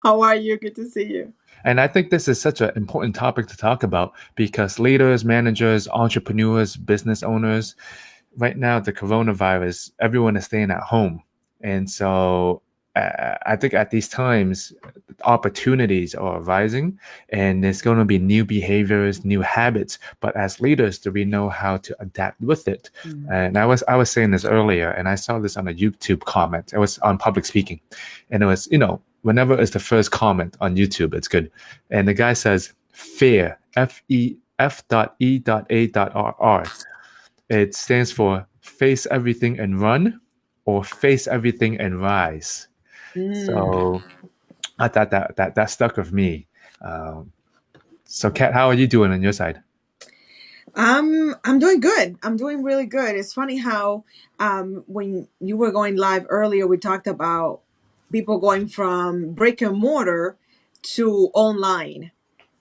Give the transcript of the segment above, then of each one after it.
How are you? Good to see you. And I think this is such an important topic to talk about because leaders, managers, entrepreneurs, business owners, right now, the coronavirus, everyone is staying at home. And so I think at these times, opportunities are rising and there's going to be new behaviors, new habits. But as leaders, do we know how to adapt with it? Mm. And I was saying this earlier, and I saw this on a YouTube comment. It was on public speaking. And it was, whenever it's the first comment on YouTube, it's good. And the guy says, fear, F.E.A.R. It stands for face everything and run or face everything and rise. Mm. So I thought that stuck with me. Um, so Kat, how are you doing on your side? I'm doing good. I'm doing really good. It's funny how when you were going live earlier, we talked about people going from brick and mortar to online.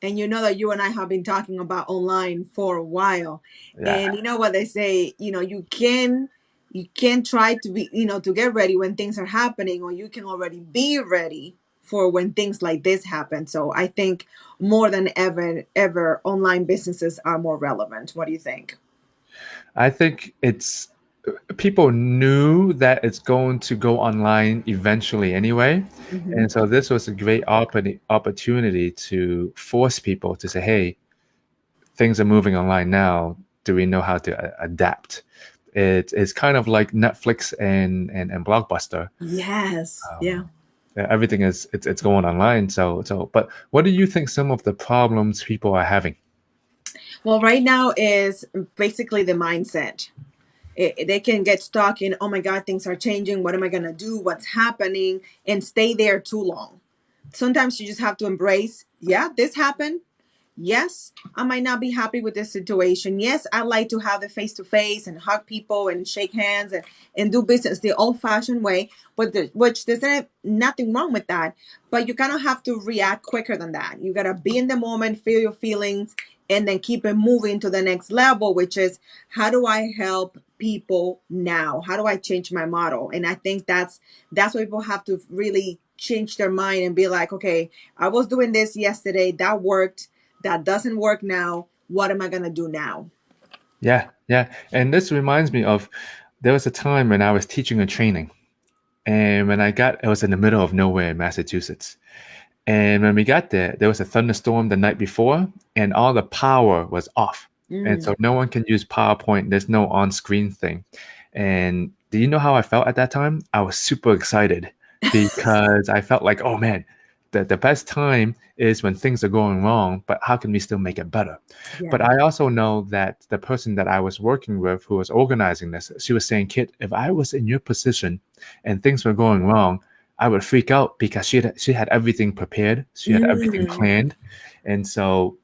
And you know that you and I have been talking about online for a while. Yeah. And you know what they say, you can try to be, to get ready when things are happening, or you can already be ready for when things like this happen. So I think more than ever online businesses are more relevant. What do you think? I think it's people knew that it's going to go online eventually anyway. Hmm. And so this was a great opportunity to force people to say, hey, things are moving online now. Do we know how to adapt? It's kind of like Netflix and Blockbuster. Yes. Yeah. Um, everything is it's going online. But what do you think some of the problems people are having? Well, right now is basically the mindset. They can get stuck in, oh my God, things are changing. What am I going to do? What's happening? And stay there too long. Sometimes you just have to embrace, yeah, this happened. Yes, I might not be happy with this situation. Yes, I like to have the face to face and hug people and shake hands and do business the old fashioned way, but which there's nothing wrong with that. But you kind of have to react quicker than that. You got to be in the moment, feel your feelings, and then keep it moving to the next level, which is how do I help people now? How do I change my model? And I think that's what people have to really change their mind and be like, okay, I was doing this yesterday, that worked, that doesn't work now. What am I going to do now? Yeah, yeah. And this reminds me of there was a time when I was teaching a training, and when I got it was in the middle of nowhere in Massachusetts. And when we got there, there was a thunderstorm the night before, and all the power was off. And Mm. so no one can use PowerPoint. There's no on-screen thing. And do you know how I felt at that time? I was super excited because I felt like, oh man, the best time is when things are going wrong, but how can we still make it better? But Yeah. I also know that the person that I was working with who was organizing this, she was saying, Kit, if I was in your position and things were going wrong, I would freak out because she had everything prepared, she had everything Mm. planned, and so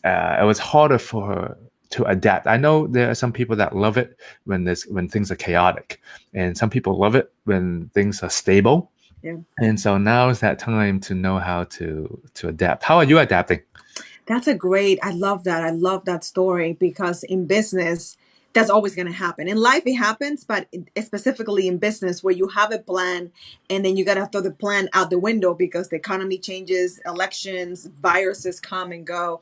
it was harder for her to adapt. I know there are some people that love it when things are chaotic, and some people love it when things are stable. Yeah. And so now is that time to know how to adapt. How are you adapting? That's a great, I love that. I love that story because in business, that's always going to happen. In life, it happens, but specifically in business, where you have a plan and then you got to throw the plan out the window because the economy changes, elections, viruses come and go.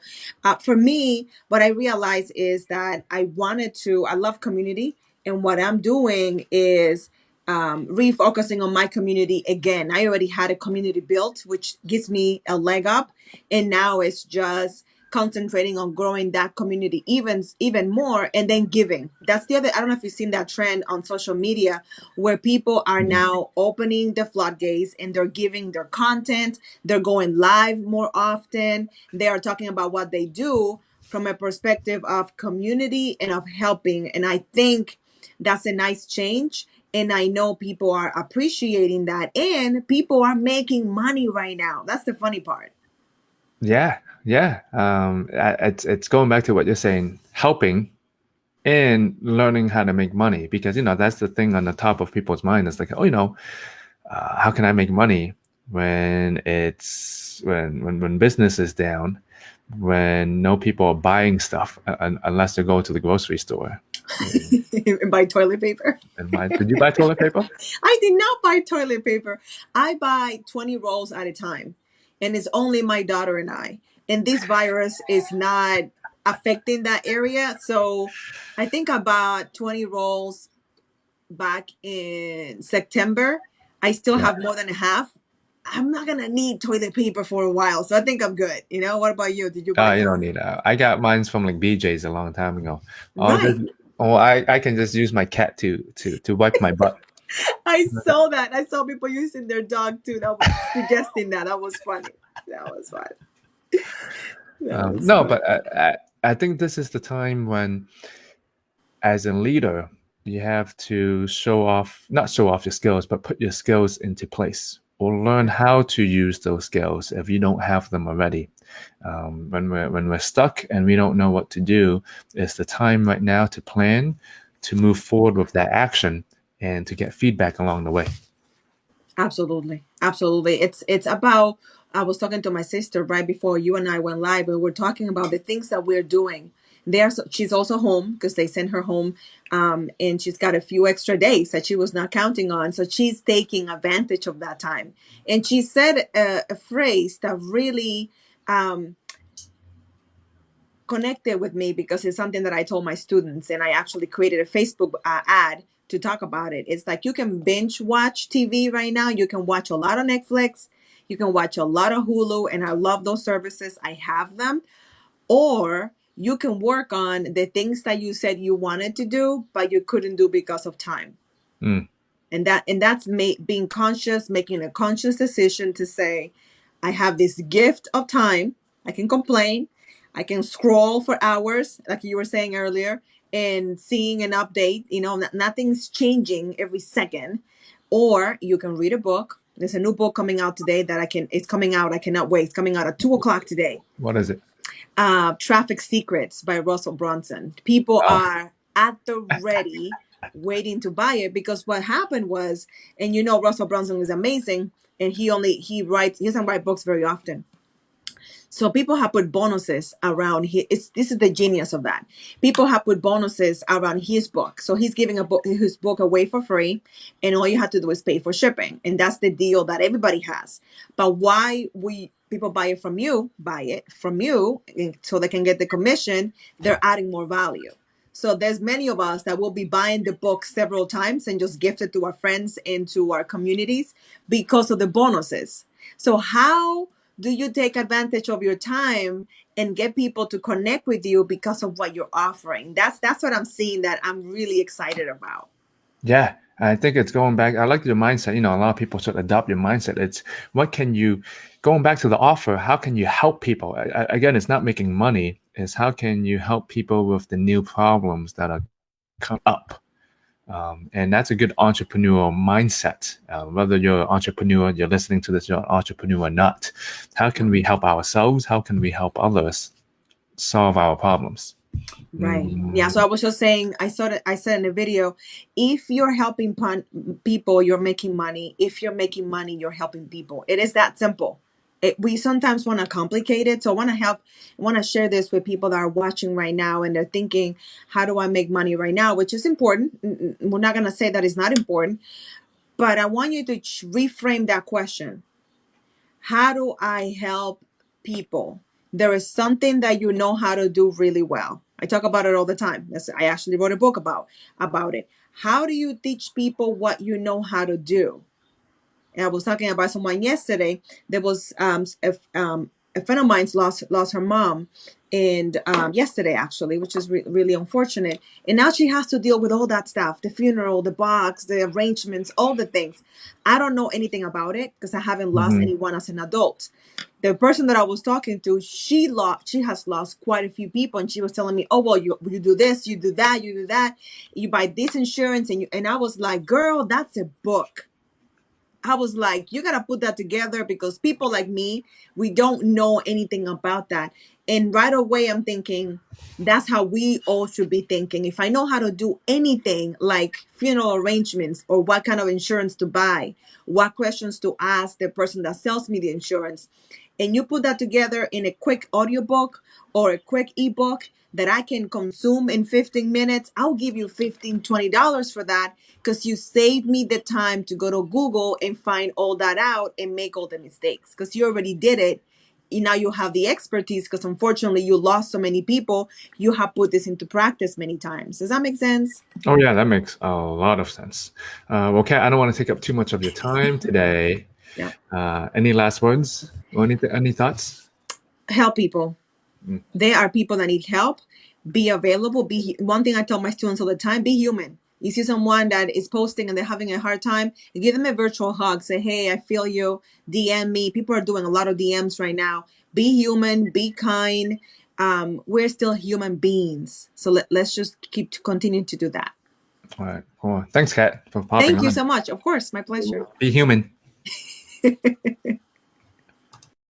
For me, what I realized is that I love community. And what I'm doing is refocusing on my community again. I already had a community built, which gives me a leg up, and now it's just concentrating on growing that community even more, and then giving. That's the other, I don't know if you've seen that trend on social media where people are now opening the floodgates and they're giving their content, they're going live more often, they are talking about what they do from a perspective of community and of helping. And I think that's a nice change, and I know people are appreciating that, and people are making money right now. That's the funny part. Yeah, yeah. It's going back to what you're saying, helping and learning how to make money because that's the thing on the top of people's mind. It's like, oh, how can I make money when business is down, when no people are buying stuff unless they're going to the grocery store. Mm. and buy toilet paper. And did you buy toilet paper? I did not buy toilet paper. I buy 20 rolls at a time. And it's only my daughter and I. And this virus is not affecting that area. So I think I bought 20 rolls back in September. I still Yeah. have more than a half. I'm not gonna need toilet paper for a while, so I think I'm good. What about you? Did you buy You don't some? need that. I got mines from like BJ's a long time ago. I'll just, Right. I can just use my cat to wipe my butt. I saw that. I saw people using their dog too. That was suggesting that. That was funny. That was fun. That was No, fun. but I think this is the time when, as a leader, you have to not show off your skills, but put your skills into place or learn how to use those skills if you don't have them already. When we're stuck and we don't know what to do, it's the time right now to plan, to move forward with that action, and to get feedback along the way. Absolutely. Absolutely. It's about I was talking to my sister right before you and I went live, and we're talking about the things that we're doing. She's also home because they sent her home, and she's got a few extra days that she was not counting on. So she's taking advantage of that time. And she said a phrase that really um, connected with me because it's something that I told my students, and I actually created a Facebook ad to talk about it. It's like you can binge watch TV right now. You can watch a lot of Netflix. You can watch a lot of Hulu, and I love those services. I have them. Or you can work on the things that you said you wanted to do, but you couldn't do because of time. Mm. And that's being conscious, making a conscious decision to say, I have this gift of time. I can complain. I can scroll for hours, like you were saying earlier, and seeing an update. Nothing's changing every second. Or you can read a book. There's a new book coming out today that it's coming out. I cannot wait. It's coming out at 2 o'clock today. What is it? Traffic Secrets by Russell Brunson. People Oh, are at the ready waiting to buy it because what happened was, and Russell Brunson is amazing, and he doesn't write books very often. So people have put bonuses around this is the genius of that. People have put bonuses around his book. So he's giving his book away for free, and all you have to do is pay for shipping. And that's the deal that everybody has. But why people buy it from you, so they can get the commission, they're adding more value. So there's many of us that will be buying the book several times and just gift it to our friends and to our communities because of the bonuses. So how do you take advantage of your time and get people to connect with you because of what you're offering? That's what I'm seeing that I'm really excited about. yeah. I think it's going back. I like your mindset. A lot of people should adopt your mindset. It's what can you, going back to the offer, how can you help people? Again, it's not making money. It's how can you help people with the new problems that are coming up? And that's a good entrepreneurial mindset. Whether you're an entrepreneur, you're listening to this, you're an entrepreneur or not. How can we help ourselves? How can we help others solve our problems? Right. Yeah. So Mm, I was just saying, I said in the video, if you're helping people, you're making money. If you're making money, you're helping people. It is that simple. We sometimes want to complicate it. So I want to share this with people that are watching right now and they're thinking, how do I make money right now? Which is important. We're not going to say that it's not important, but I want you to reframe that question. How do I help people? There is something that you know how to do really well. I talk about it all the time. I actually wrote a book about it. How do you teach people what you know how to do? And I was talking about someone yesterday. There was a friend of mine's lost her mom, and yesterday actually, which is really unfortunate. And now she has to deal with all that stuff: the funeral, the box, the arrangements, all the things. I don't know anything about it because I haven't lost mhm. anyone as an adult. The person that I was talking to, she has lost quite a few people, and she was telling me, "Oh well, you do this, you do that, you do that, you buy this insurance," and I was like, "Girl, that's a book." I was like, you got to put that together because people like me, we don't know anything about that. And right away, I'm thinking, that's how we all should be thinking. If I know how to do anything like funeral arrangements or what kind of insurance to buy, what questions to ask the person that sells me the insurance, and you put that together in a quick audiobook or a quick ebook that I can consume in 15 minutes, I'll give you $15, $20 for that because you saved me the time to go to Google and find all that out and make all the mistakes because you already did it. Now you have the expertise because unfortunately you lost so many people. You have put this into practice many times. Does that make sense? Oh yeah, that makes a lot of sense. Well, Kat, I don't want to take up too much of your time today. Yeah. Any last words or any thoughts? Help people. Mm. There are people that need help. Be available. One thing I tell my students all the time: be human. You see someone that is posting and they're having a hard time, give them a virtual hug. Say, "Hey, I feel you." DM me. People are doing a lot of DMs right now. Be human. Be kind. We're still human beings, so let's just continue to do that. All right, cool. Thanks, Kat, for popping Thank you on. so much. Of course, my pleasure. Be human.